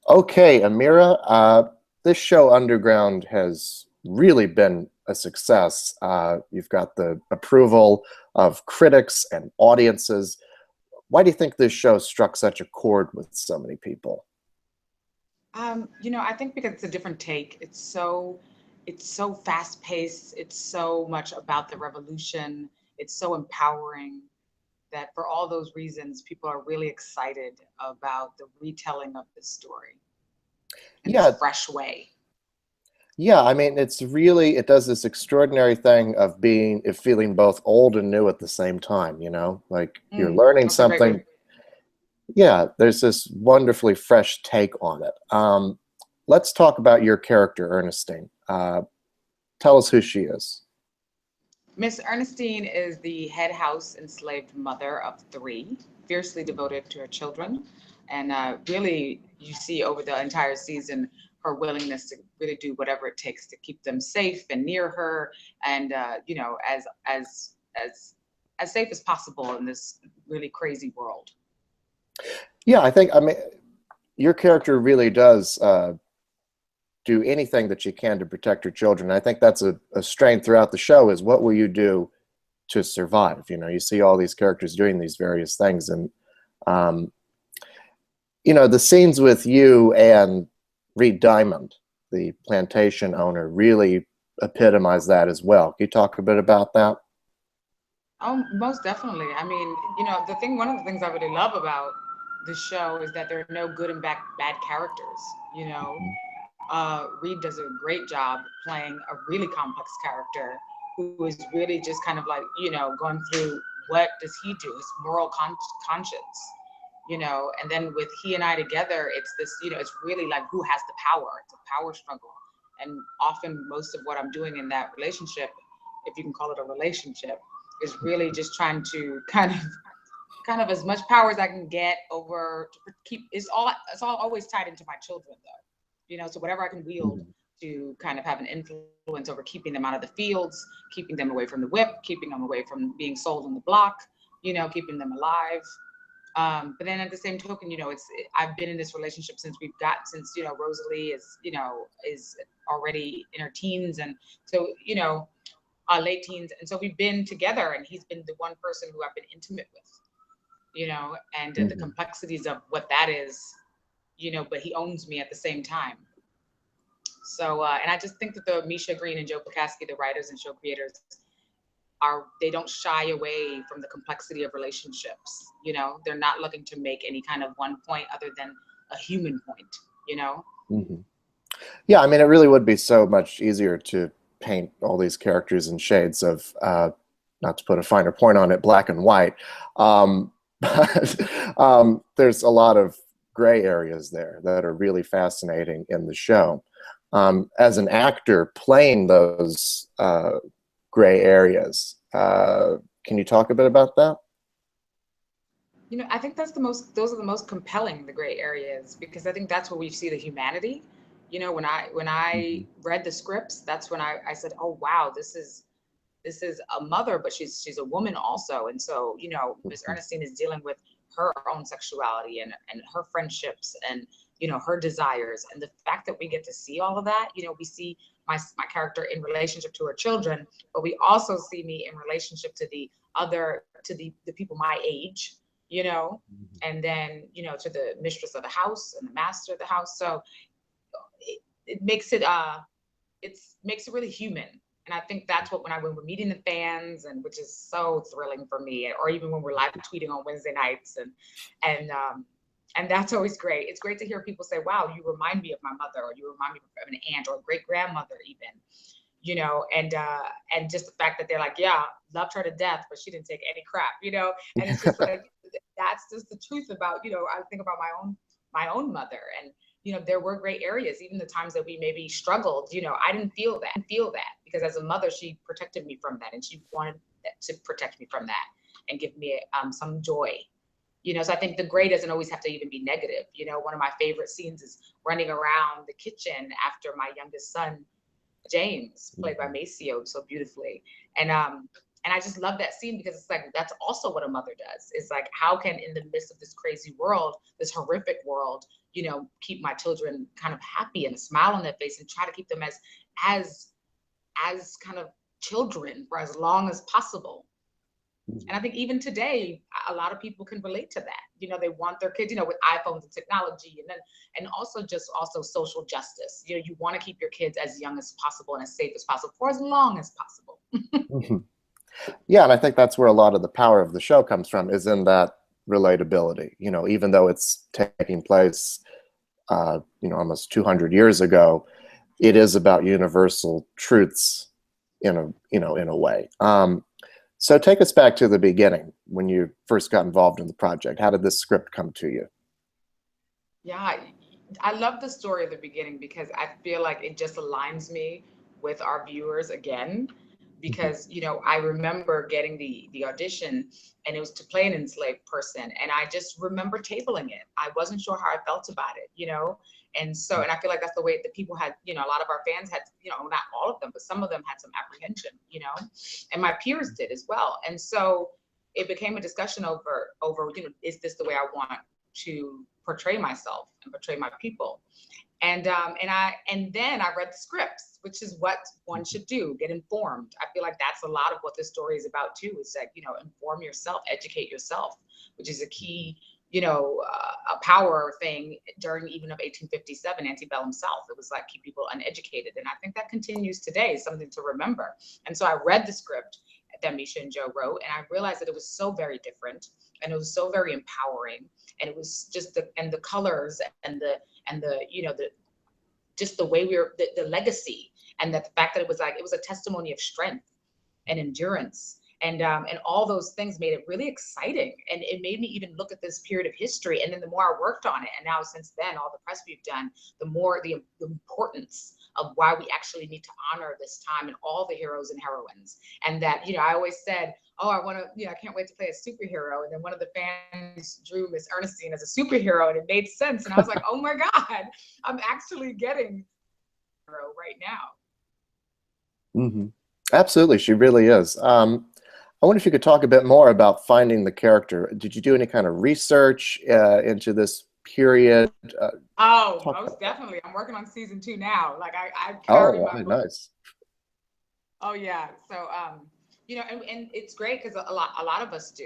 Okay, Amirah, this show Underground has really been a success. You've got the approval of critics and audiences. Why do you think this show struck such a chord with so many people? I think because it's a different take. It's so fast paced. It's so much about the revolution. It's so empowering that for all those reasons, people are really excited about the retelling of this story in this Yeah, fresh way. yeah. I mean, it does this extraordinary thing of of feeling both old and new at the same time, like you're learning That's a great something. way. Yeah, there's this wonderfully fresh take on it. Let's talk about your character, Ernestine. Tell us who she is. Miss Ernestine is the head house enslaved mother of three, fiercely devoted to her children. And really, you see over the entire season her willingness to really do whatever it takes to keep them safe and near her, and as safe as possible in this really crazy world. Yeah, I mean, your character really does do anything that you can to protect your children. I think that's a strain throughout the show is what will you do to survive? You see all these characters doing these various things. And, um, the scenes with you and Reed Diamond, the plantation owner, really epitomize that as well. Can you talk a bit about that? Oh, most definitely. I mean, one of the things I really love about the show is that there are no good and bad characters. Reed does a great job playing a really complex character who is really just kind of like, going through what does he do, his conscience, and then with he and I together, it's this, it's really like who has the power. It's a power struggle. And often most of what I'm doing in that relationship, if you can call it a relationship, is really just trying to kind of as much power as I can get over to keep it's all always tied into my children though. So whatever I can wield Mhm. to kind of have an influence over keeping them out of the fields, keeping them away from the whip, keeping them away from being sold on the block, keeping them alive. But then at the same token, I've been in this relationship since Rosalie is already in her teens, and so late teens, and so we've been together, and he's been the one person who I've been intimate with, and the Mhm. complexities of what that is, but he owns me at the same time. So, and I just think that the Misha Green and Joe Pakaski, the writers and show creators, they don't shy away from the complexity of relationships. They're not looking to make any kind of one point other than a human point. You know. Mhm. Yeah, I mean, it really would be so much easier to paint all these characters in shades of, not to put a finer point on it, black and white. But there's a lot of gray areas there that are really fascinating in the show. As an actor playing those gray areas, can you talk a bit about that? I think those are the most compelling, the gray areas, because I think that's where we see the humanity. When I Mhm. read the scripts, that's when I said, oh wow, this is a mother, but she's a woman also. And so, Miss Mhm. Ernestine is dealing with her own sexuality and her friendships and her desires. And the fact that we get to see all of that, we see my character in relationship to her children, but we also see me in relationship to the people my age, and then to the mistress of the house and the master of the house. So it makes it really human. And I think that's what when we're meeting the fans, and which is so thrilling for me, or even when we're live tweeting on Wednesday nights, and that's always great. It's great to hear people say, "Wow, you remind me of my mother," or "You remind me of an aunt or a great grandmother," even. And just the fact that they're like, "Yeah, loved her to death, but she didn't take any crap," and it's just like that's just the truth about I think about my own mother, and there were gray areas, even the times that we maybe struggled. I didn't feel that because as a mother, she protected me from that, and she wanted to protect me from that and give me some joy. So I think the gray doesn't always have to even be negative. One of my favorite scenes is running around the kitchen after my youngest son James, played by Mhm. Maceo so beautifully. And I just love that scene because it's like that's also what a mother does. It's like how can in the midst of this crazy world, this horrific world, keep my children kind of happy and a smile on their face and try to keep them as kind of children for as long as possible. And I think even today, a lot of people can relate to that. They want their kids, with iPhones and technology, and also social justice. You want to keep your kids as young as possible and as safe as possible for as long as possible. Mm-hmm. Yeah, and I think that's where a lot of the power of the show comes from, is in that relatability. Even though it's taking place, almost 200 years ago, it is about universal truths in a way. So take us back to the beginning when you first got involved in the project. How did this script come to you? Yeah, I love the story at the beginning because I feel like it just aligns me with our viewers again. Because, I remember getting the audition, and it was to play an enslaved person. And I just remember tabling it. I wasn't sure how I felt about it, And I feel like that's the way that people had, a lot of our fans had, not all of them, but some of them had some apprehension, and my peers did as well. And so it became a discussion over, is this the way I want to portray myself and portray my people? And then I read the scripts, which is what one should do, get informed. I feel like that's a lot of what this story is about too, is that, inform yourself, educate yourself, which is a key, a power thing during even of 1857, antebellum South. It was like keep people uneducated. And I think that continues today, something to remember. And so I read the script that Misha and Joe wrote, and I realized that it was so very different, and it was so very empowering, and it was just the colors and the just the way the legacy, and that the fact that it was a testimony of strength and endurance, and all those things made it really exciting. And it made me even look at this period of history. And then the more I worked on it, and now since then, all the press we've done, the more the importance of why we actually need to honor this time and all the heroes and heroines. And that, I always said, oh, I can't wait to play a superhero. And then one of the fans drew Miss Ernestine as a superhero, and it made sense. And I was like, oh my God, I'm actually getting a hero right now. Mm-hmm. Absolutely, she really is. I wonder if you could talk a bit more about finding the character. Did you do any kind of research into this period? Most definitely. I'm working on season 2 now. Like I carry my book. Nice. Oh yeah. So and it's great because a lot of us do.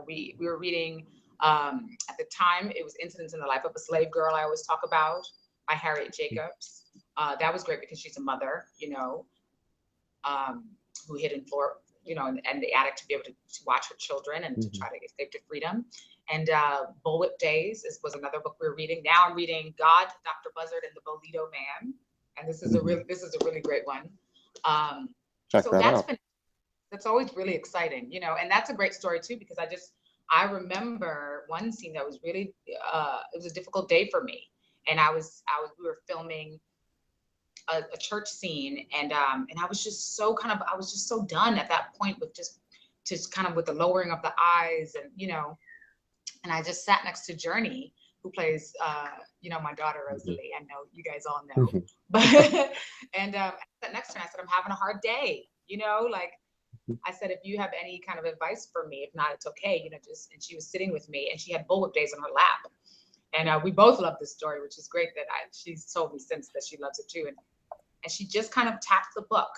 We were reading at the time, it was Incidents in the Life of a Slave Girl, I always talk about, by Harriet Jacobs. That was great because she's a mother, who hid in Florida, and the attic to be able to watch her children and to try to escape to freedom. And Bullwhip Days was another book we were reading. Now I'm reading God, Dr. Buzzard, and the Bolito Man, and this is a really great one. Check that out. That's always really exciting, and that's a great story too, because I remember one scene that was really it was a difficult day for me, and we were filming a church scene, and I was just so done at that point with just kind of with the lowering of the eyes, and I just sat next to Journey, who plays my daughter Rosalie. I know you guys all know, but and I sat next to her and I said, I'm having a hard day, I said, if you have any kind of advice for me, if not, it's okay, and she was sitting with me, and she had Bullwhip Days on her lap. And we both love this story, which is great that she's told me since that she loves it too. And she just kind of tapped the book.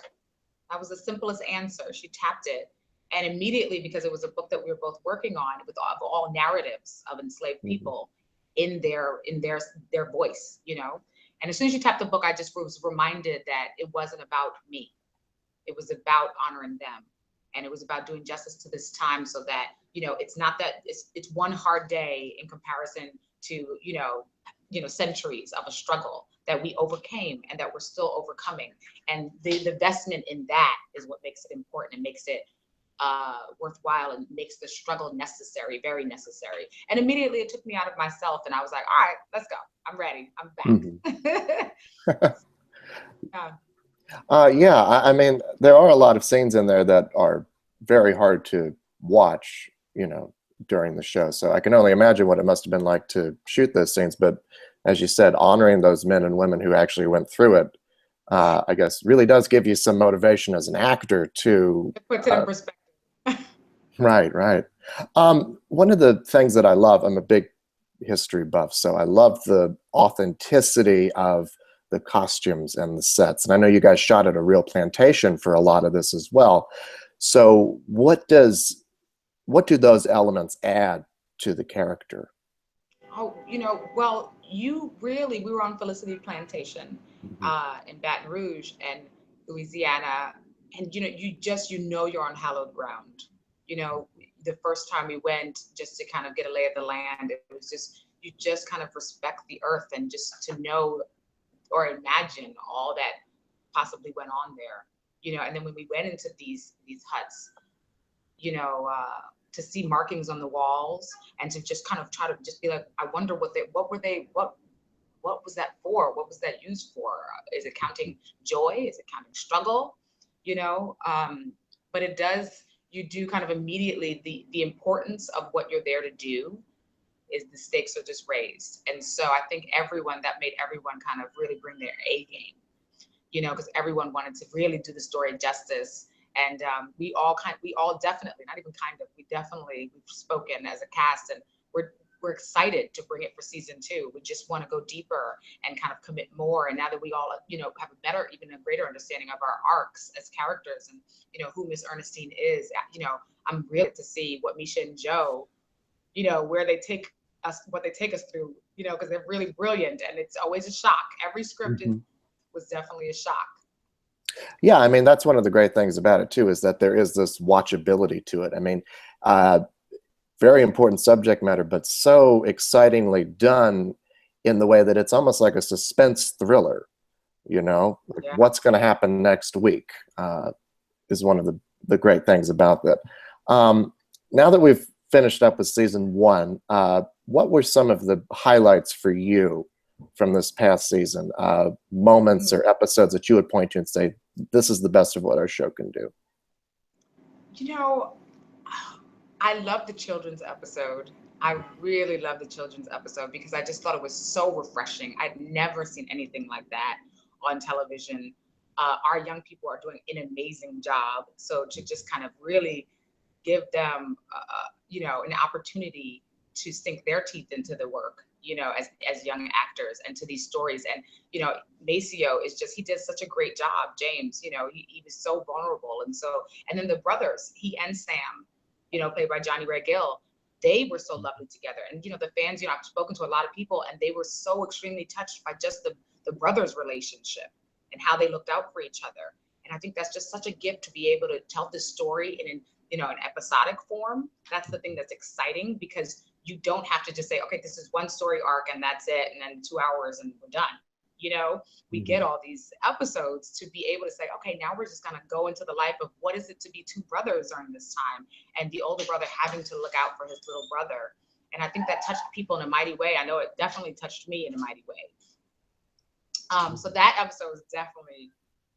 That was the simplest answer. She tapped it. And immediately, because it was a book that we were both working on with all narratives of enslaved people in their voice, And as soon as she tapped the book, I just was reminded that it wasn't about me. It was about honoring them. And it was about doing justice to this time, so that, it's not that it's one hard day in comparison to, centuries of a struggle that we overcame and that we're still overcoming. And the investment in that is what makes it important and makes it worthwhile and makes the struggle necessary, very necessary. And immediately it took me out of myself, and I was like, all right, let's go. I'm ready. I'm back. I mean, there are a lot of scenes in there that are very hard to watch, during the show. So I can only imagine what it must have been like to shoot those scenes. But as you said, honoring those men and women who actually went through it, I guess really does give you some motivation as an actor to... It puts it in perspective. Right. One of the things that I love, I'm a big, history buff, so I love the authenticity of the costumes and the sets. And I know you guys shot at a real plantation for a lot of this as well. So what do those elements add to the character? Oh, well, we were on Felicity Plantation Mhm. in Baton Rouge and Louisiana. And, you're on hallowed ground. You know, the first time we went just to kind of get a lay of the land, it was just, you just kind of respect the earth and just to know or imagine all that possibly went on there. And then when we went into these huts, to see markings on the walls and to just kind of try to just be like, I wonder what was that for? What was that used for? Is it counting joy? Is it counting struggle? You know, but you do kind of immediately, the importance of what you're there to do is the stakes are just raised. And so I think that made everyone kind of really bring their A game, because everyone wanted to really do the story justice. And we all definitely, not even kind of, we've spoken as a cast, and we're excited to bring it for season 2. We just want to go deeper and kind of commit more. And now that we all, have even a greater understanding of our arcs as characters and, who Miss Ernestine is, I'm really to see what Misha and Joe, where they take us, what they take us through, because they're really brilliant and it's always a shock. Every script was definitely a shock. Yeah, I mean, that's one of the great things about it too, is that there is this watchability to it. I mean, very important subject matter, but so excitingly done in the way that it's almost like a suspense thriller, like Yeah. what's going to happen next week is one of the great things about that. Now that we've finished up with season 1, what were some of the highlights for you from this past season? Moments or episodes that you would point to and say, this is the best of what our show can do? I love the children's episode. I really love the children's episode because I just thought it was so refreshing. I'd never seen anything like that on television. Our young people are doing an amazing job. So to just kind of really give them, an opportunity to sink their teeth into the work, as young actors and to these stories. And, Maceo he did such a great job. James, he was so vulnerable. And then the brothers, he and Sam, played by Johnny Ray Gill, they were so lovely together. And, the fans, I've spoken to a lot of people and they were so extremely touched by just the brothers' relationship and how they looked out for each other. And I think that's just such a gift to be able to tell this story in an episodic form. That's the thing that's exciting, because you don't have to just say, okay, this is one story arc and that's it, and then 2 hours and we're done. We get all these episodes to be able to say, okay, now we're just going to go into the life of what is it to be 2 brothers during this time, and the older brother having to look out for his little brother. And I think that touched people in a mighty way. I know it definitely touched me in a mighty way. So that episode is definitely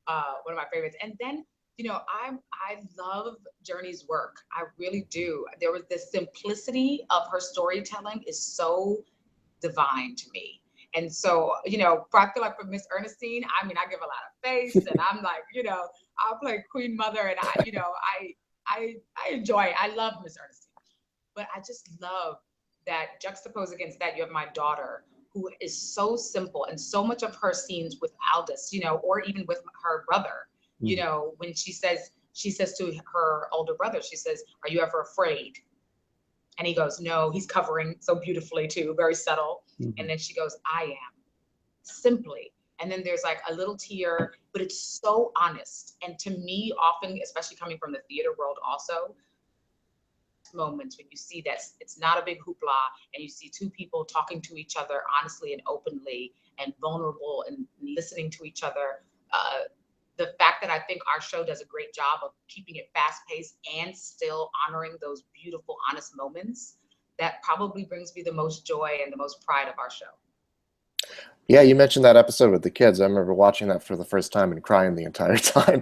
one of my favorites. And then, I love Journey's work. I really do. There was this simplicity of her storytelling is so divine to me. And so, I feel like for Miss Ernestine, I mean, I give a lot of face and I'm like, I'll play Queen Mother, and I enjoy it. I love Miss Ernestine. But I just love that juxtaposed against that, you have my daughter, who is so simple, and so much of her scenes with Aldous, or even with her brother, when she says to her older brother, she says, "Are you ever afraid?" And he goes, "No." He's covering so beautifully too, very subtle. And then she goes, "I am," simply. And then there's like a little tear, but it's so honest. And to me, often, especially coming from the theater world also, moments when you see that it's not a big hoopla and you see 2 people talking to each other honestly and openly and vulnerable and listening to each other. The fact that I think our show does a great job of keeping it fast paced and still honoring those beautiful, honest moments, that probably brings me the most joy and the most pride of our show. Yeah, you mentioned that episode with the kids. I remember watching that for the first time and crying the entire time.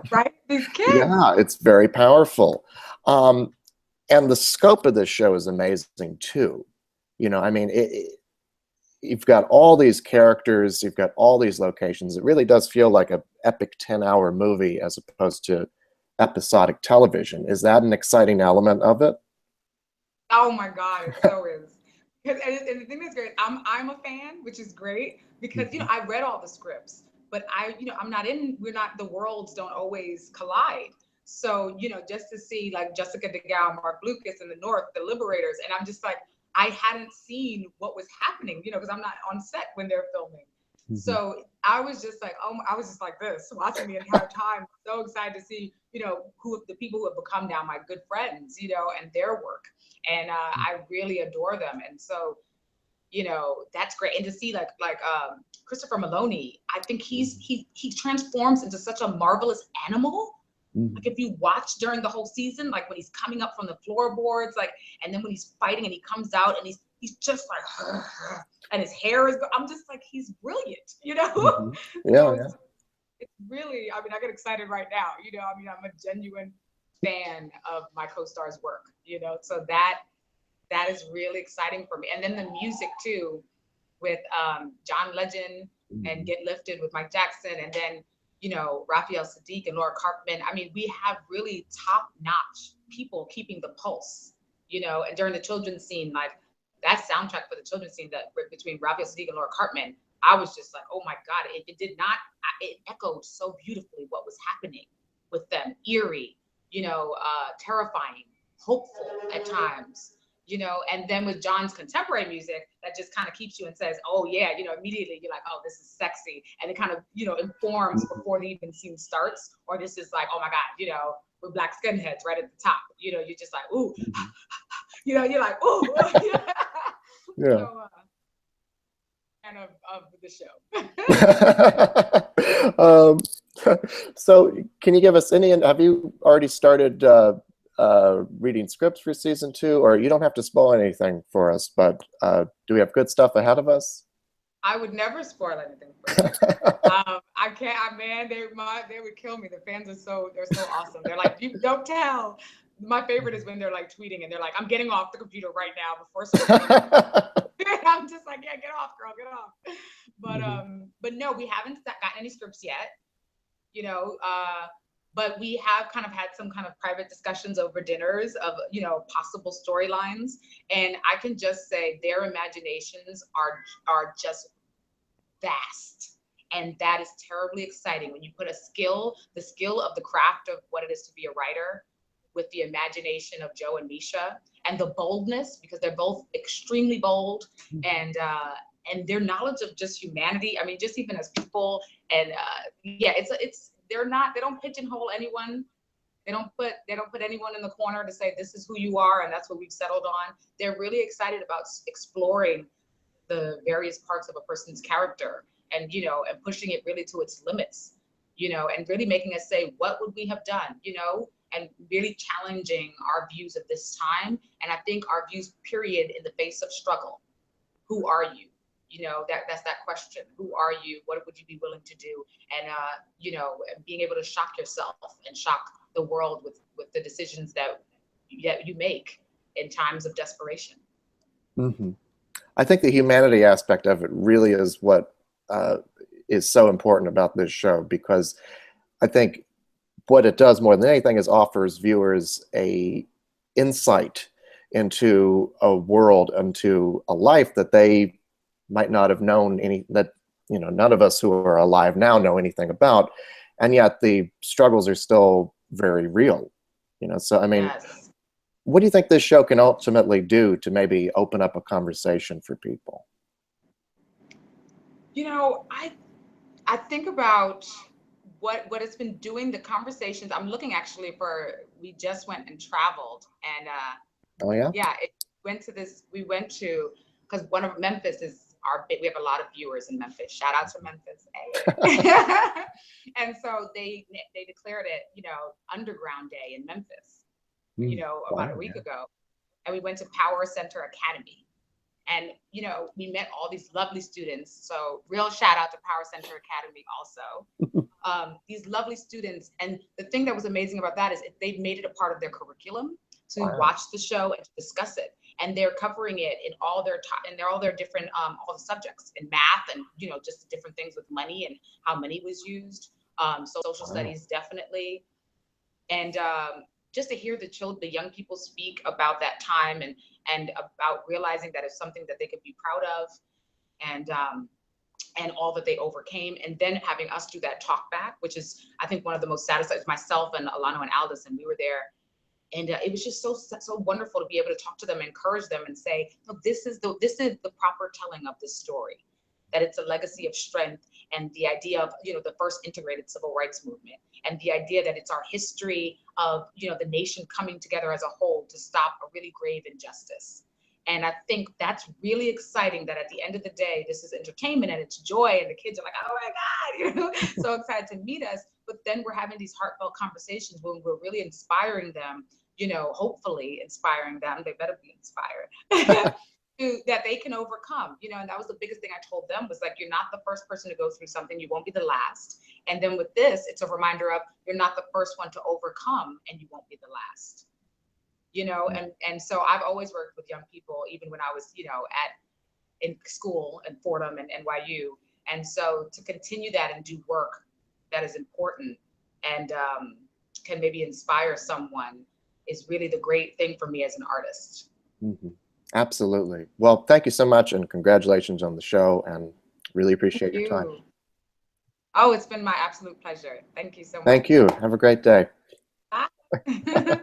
Right? These kids. Yeah, it's very powerful. And the scope of this show is amazing too. I mean, you've got all these characters, you've got all these locations. It really does feel like an epic 10-hour movie as opposed to episodic television. Is that an exciting element of it? Oh my God, it so is. And the thing that's great, I'm a fan, which is great because I read all the scripts, but I'm not in. We're not. The worlds don't always collide. So just to see like Jessica DeGale, Mark Lucas in the North, the Liberators, and I'm just like, I hadn't seen what was happening, because I'm not on set when they're filming. So I was just like, I was just like this, watching the entire time, so excited to see, who the people who have become now my good friends, and their work. And I really adore them. And so, that's great. And to see like Christopher Maloney, I think he transforms into such a marvelous animal. Like if you watch during the whole season, like when he's coming up from the floorboards, like, and then when he's fighting and he comes out and he's just like, and his hair is, I'm just like, he's brilliant, So it's really, I mean, I get excited right now, I'm a genuine fan of my co-star's work, so that is really exciting for me. And then the music too, with John Legend and Get Lifted with Mike Jackson, and then Raphael Sadiq and Laura Karpman. I mean, we have really top-notch people keeping the pulse, and during the children's scene, like that soundtrack for the children's scene that between Raphael Sadiq and Laura Karpman, I was just like, oh my God, it did not, it echoed so beautifully what was happening with them, eerie, terrifying, hopeful at times. And then with John's contemporary music, that just kind of keeps you and says, oh yeah, immediately you're like, oh, this is sexy. And it kind of, informs before the even scene starts, or this is like, oh my God, with black skinheads right at the top, you're just like, ooh, you're like, ooh. Yeah. So, and of the show. So can you give us have you already started reading scripts for season 2, or you don't have to spoil anything for us, but do we have good stuff ahead of us? I would never spoil anything for you. I can't, man, they would kill me. The fans they're so awesome. They're like, you don't tell. My favorite is when they're like tweeting and they're like, I'm getting off the computer right now before I'm just like, yeah, get off, girl, get off. But no, we haven't gotten any scripts yet, but we have kind of had some kind of private discussions over dinners of, possible storylines. And I can just say their imaginations are just vast. And that is terribly exciting when you put the skill of the craft of what it is to be a writer with the imagination of Joe and Misha, and the boldness, because they're both extremely bold, and their knowledge of just humanity. I mean, just even as people, and they don't pigeonhole anyone. They don't put anyone in the corner to say this is who you are and that's what we've settled on. They're really excited about exploring the various parts of a person's character, and and pushing it really to its limits, and really making us say, what would we have done, and really challenging our views of this time. And I think our views, period, in the face of struggle. Who are you? That's that question. Who are you? What would you be willing to do? And, being able to shock yourself and shock the world with the decisions that you make in times of desperation. I think the humanity aspect of it really is what is so important about this show, because I think what it does more than anything is offers viewers a insight into a world, into a life that they might not have known none of us who are alive now know anything about, and yet the struggles are still very real. So I mean, yes. What do you think this show can ultimately do to maybe open up a conversation for people? I think about what it's been doing, the conversations. I'm looking actually we just went and traveled, and oh yeah, we went to, because one of Memphis is we have a lot of viewers in Memphis. Shout out to Memphis. Hey. And so they declared it, Underground Day in Memphis, about a week ago. And we went to Power Center Academy. And, we met all these lovely students. So real shout out to Power Center Academy also. These lovely students. And the thing that was amazing about that is they've made it a part of their curriculum to watch the show and to discuss it. And they're covering it in all their different, all the subjects in math, and, just different things with money and how money was used. Social studies, definitely. And just to hear the young people speak about that time, and and about realizing that it's something that they could be proud of, and all that they overcame, and then having us do that talk back, which is, I think, one of the most satisfying. Myself and Alano and Aldous, and we were there, and it was just so wonderful to be able to talk to them, encourage them, and say, no, this is the proper telling of this story, that it's a legacy of strength, and the idea of, you know, the first integrated civil rights movement, and the idea that it's our history of, you know, the nation coming together as a whole to stop a really grave injustice. And I think that's really exciting, that at the end of the day, this is entertainment and it's joy, and the kids are like, oh my God, you know, so excited to meet us. But then we're having these heartfelt conversations when we're really inspiring them, you know, hopefully inspiring them, they better be inspired, that they can overcome, you know. And that was the biggest thing I told them, was like, you're not the first person to go through something, you won't be the last. And then with this, it's a reminder of, you're not the first one to overcome, and you won't be the last. You know, and so I've always worked with young people, even when I was, you know, in school and Fordham and NYU. And so to continue that and do work that is important and can maybe inspire someone is really the great thing for me as an artist. Mm-hmm. Absolutely. Well, thank you so much, and congratulations on the show, and really appreciate your time. Oh, it's been my absolute pleasure. Thank you so much. Thank you. Have a great day. Bye.